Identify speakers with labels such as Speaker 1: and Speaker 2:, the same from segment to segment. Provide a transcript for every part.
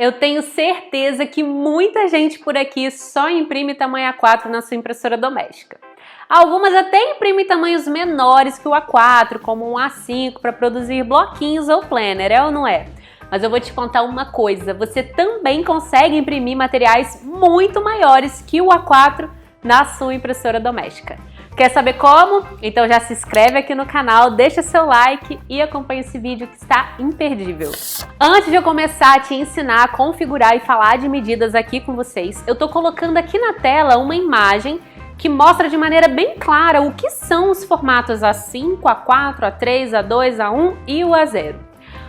Speaker 1: Eu tenho certeza que muita gente por aqui só imprime tamanho A4 na sua impressora doméstica. Algumas até imprimem tamanhos menores que o A4, como um A5, para produzir bloquinhos ou planner, é ou não é? Mas eu vou te contar uma coisa, você também consegue imprimir materiais muito maiores que o A4 na sua impressora doméstica. Quer saber como? Então já se inscreve aqui no canal, deixa seu like e acompanha esse vídeo que está imperdível. Antes de eu começar a te ensinar a configurar e falar de medidas aqui com vocês, eu tô colocando aqui na tela uma imagem que mostra de maneira bem clara o que são os formatos A5, A4, A3, A2, A1 e o A0.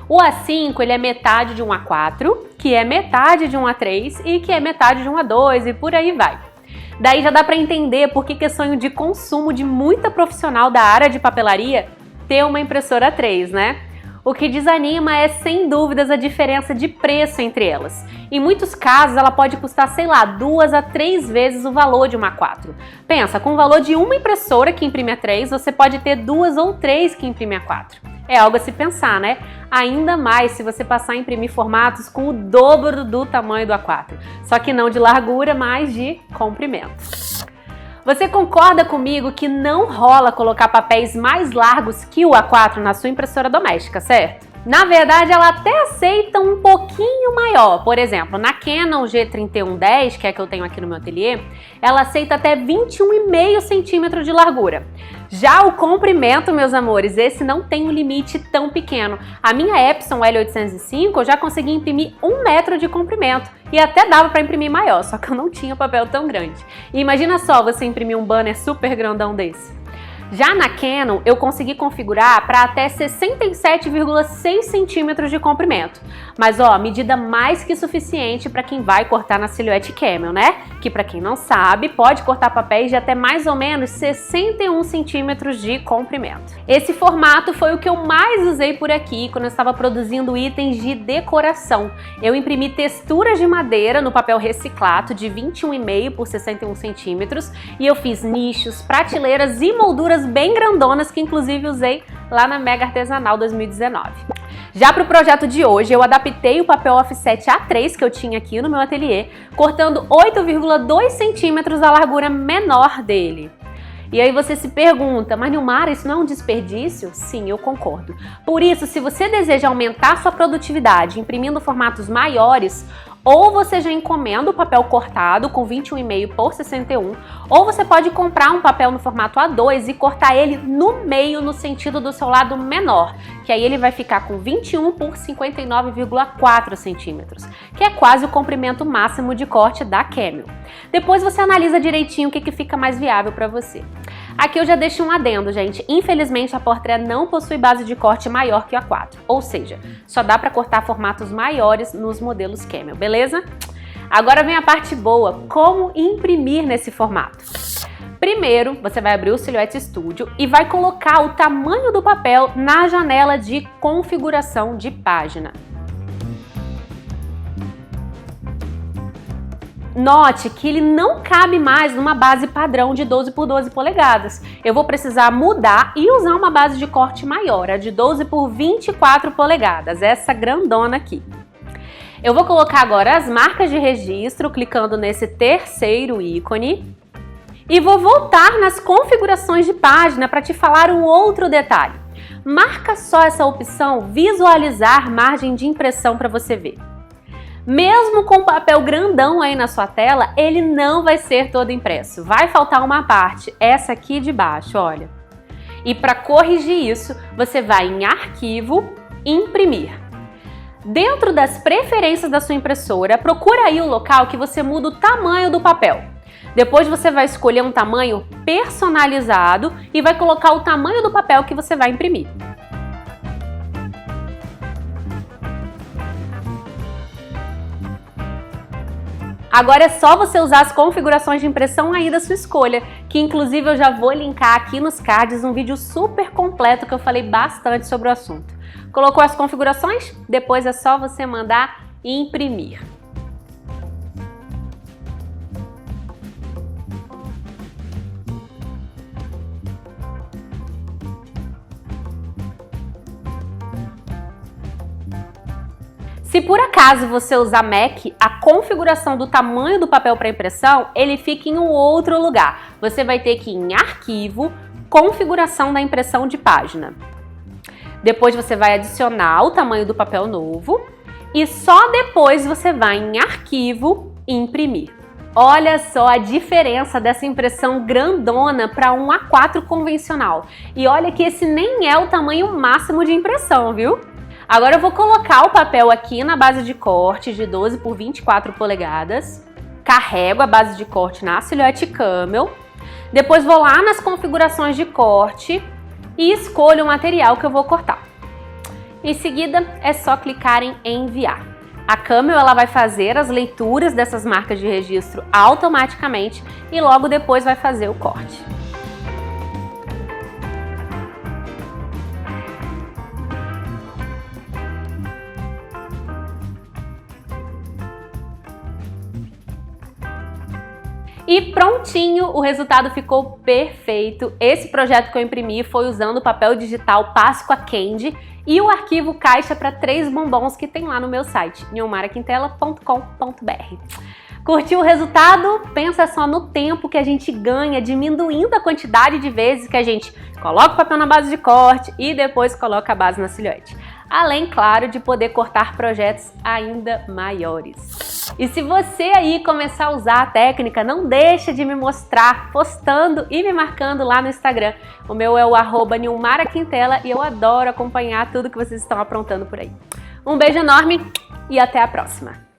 Speaker 1: O A5 ele é metade de um A4, que é metade de um A3 e que é metade de um A2 e por aí vai. Daí já dá para entender por que é sonho de consumo de muita profissional da área de papelaria ter uma impressora 3, né? O que desanima é, sem dúvidas, a diferença de preço entre elas. Em muitos casos, ela pode custar, sei lá, 2 a 3 vezes o valor de uma A4. Pensa, com o valor de uma impressora que imprime A3, você pode ter 2 ou 3 que imprime A4. É algo a se pensar, né? Ainda mais se você passar a imprimir formatos com o dobro do tamanho do A4. Só que não de largura, mas de comprimento. Você concorda comigo que não rola colocar papéis mais largos que o A4 na sua impressora doméstica, certo? Na verdade, ela até aceita um pouquinho maior. Por exemplo, na Canon G3110, que é a que eu tenho aqui no meu ateliê, ela aceita até 21,5 centímetros de largura. Já o comprimento, meus amores, esse não tem um limite tão pequeno. A minha Epson L805 eu já consegui imprimir 1 metro de comprimento e até dava para imprimir maior, só que eu não tinha papel tão grande. E imagina só você imprimir um banner super grandão desse. Já na Canon, eu consegui configurar para até 67,6 centímetros de comprimento. Mas ó, medida mais que suficiente para quem vai cortar na Silhouette Camel, né? Que para quem não sabe, pode cortar papéis de até mais ou menos 61 centímetros de comprimento. Esse formato foi o que eu mais usei por aqui quando eu estava produzindo itens de decoração. Eu imprimi texturas de madeira no papel reciclado de 21,5 por 61 centímetros e eu fiz nichos, prateleiras e molduras bem grandonas que inclusive usei lá na Mega Artesanal 2019. Já para o projeto de hoje, eu adaptei o papel offset A3 que eu tinha aqui no meu ateliê, cortando 8,2 centímetros da largura menor dele. E aí você se pergunta, mas Nilmara, isso não é um desperdício? Sim, eu concordo. Por isso, se você deseja aumentar sua produtividade imprimindo formatos maiores, ou você já encomenda o papel cortado com 21,5 por 61, ou você pode comprar um papel no formato A2 e cortar ele no meio no sentido do seu lado menor, que aí ele vai ficar com 21 por 59,4 centímetros, que é quase o comprimento máximo de corte da Camel. Depois você analisa direitinho o que fica mais viável para você. Aqui eu já deixo um adendo, gente. Infelizmente a Portrait não possui base de corte maior que o A4, ou seja, só dá para cortar formatos maiores nos modelos Camel, beleza? Agora vem a parte boa, como imprimir nesse formato. Primeiro, você vai abrir o Silhouette Studio e vai colocar o tamanho do papel na janela de configuração de página. Note que ele não cabe mais numa base padrão de 12 por 12 polegadas. Eu vou precisar mudar e usar uma base de corte maior, a de 12 por 24 polegadas, essa grandona aqui. Eu vou colocar agora as marcas de registro, clicando nesse terceiro ícone. E vou voltar nas configurações de página para te falar um outro detalhe. Marca só essa opção visualizar margem de impressão para você ver. Mesmo com o papel grandão aí na sua tela, ele não vai ser todo impresso. Vai faltar uma parte, essa aqui de baixo, olha. E para corrigir isso, você vai em Arquivo, Imprimir. Dentro das preferências da sua impressora, procura aí o local que você muda o tamanho do papel. Depois você vai escolher um tamanho personalizado e vai colocar o tamanho do papel que você vai imprimir. Agora é só você usar as configurações de impressão aí da sua escolha, que inclusive eu já vou linkar aqui nos cards um vídeo super completo que eu falei bastante sobre o assunto. Colocou as configurações? Depois é só você mandar imprimir. Se por acaso você usar Mac, a configuração do tamanho do papel para impressão, ele fica em um outro lugar. Você vai ter que ir em Arquivo, Configuração da impressão de página. Depois você vai adicionar o tamanho do papel novo e só depois você vai em Arquivo e Imprimir. Olha só a diferença dessa impressão grandona para um A4 convencional. E olha que esse nem é o tamanho máximo de impressão, viu? Agora eu vou colocar o papel aqui na base de corte de 12 por 24 polegadas. Carrego a base de corte na Silhouette Camel. Depois vou lá nas configurações de corte e escolho o material que eu vou cortar. Em seguida, é só clicar em Enviar. A Camel ela vai fazer as leituras dessas marcas de registro automaticamente e logo depois vai fazer o corte. E prontinho, o resultado ficou perfeito. Esse projeto que eu imprimi foi usando o papel digital Páscoa Candy e o arquivo caixa para 3 bombons que tem lá no meu site, nilmaraquintela.com.br. Curtiu o resultado? Pensa só no tempo que a gente ganha diminuindo a quantidade de vezes que a gente coloca o papel na base de corte e depois coloca a base na silhuete. Além, claro, de poder cortar projetos ainda maiores. E se você aí começar a usar a técnica, não deixa de me mostrar postando e me marcando lá no Instagram. O meu é o @nilmaraquintela e eu adoro acompanhar tudo que vocês estão aprontando por aí. Um beijo enorme e até a próxima!